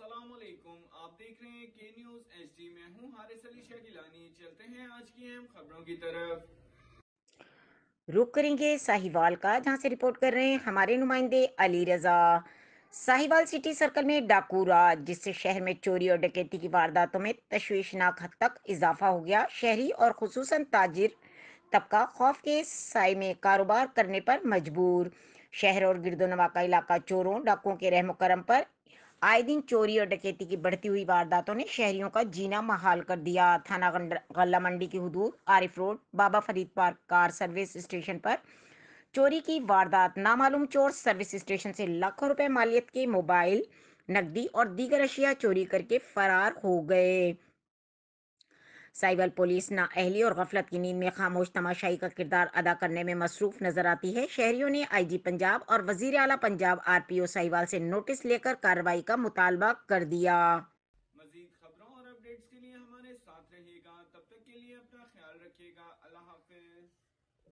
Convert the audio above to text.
السلام علیکم، آپ دیکھ رہے ہیں کے نیوز ایچ ڈی۔ میں ہوں حارث علی شاہ گیلانی۔ چلتے ہیں آج کی اہم خبروں کی طرف۔ رخ کریں گے ساہیوال کا، جہاں سے رپورٹ کر رہے ہیں ہمارے نمائندے علی رضا۔ ساہیوال سٹی سرکل میں ڈاکو راج، جس سے شہر میں چوری اور ڈکیتی کی وارداتوں میں تشویشناک حد تک اضافہ ہو گیا۔ شہری اور خصوصاً تاجر طبقہ خوف کے سائے میں کاروبار کرنے پر مجبور۔ شہر اور گرد و نواح کا علاقہ چوروں ڈاکوؤں کے رحم و کرم پر آئے دن چوری اور ڈکیتی کی بڑھتی ہوئی وارداتوں نے شہریوں کا جینا محال کر دیا۔ تھانہ غلہ منڈی کی حدود Arif road Baba Farid park car service station پر چوری کی واردات۔ نامعلوم چور سروس اسٹیشن سے لاکھوں روپے مالیت کے موبائل، نقدی اور دیگر اشیاء چوری کر کے فرار ہو گئے۔ ساہیوال پولیس نااہلی اور غفلت کی نیند میں خاموش تماشائی کا کردار ادا کرنے میں مصروف نظر آتی ہے۔ شہریوں نے آئی جی پنجاب اور وزیر اعلیٰ پنجاب آر پی او ساہیوال سے نوٹس لے کر کارروائی کا مطالبہ کر دیا۔ مزید خبروں اور اپڈیٹس کے لیے ہمارے ساتھ رہیے گا، تب تک کے لیے اپنا خیال رکھیے گا۔ اللہ حافظ۔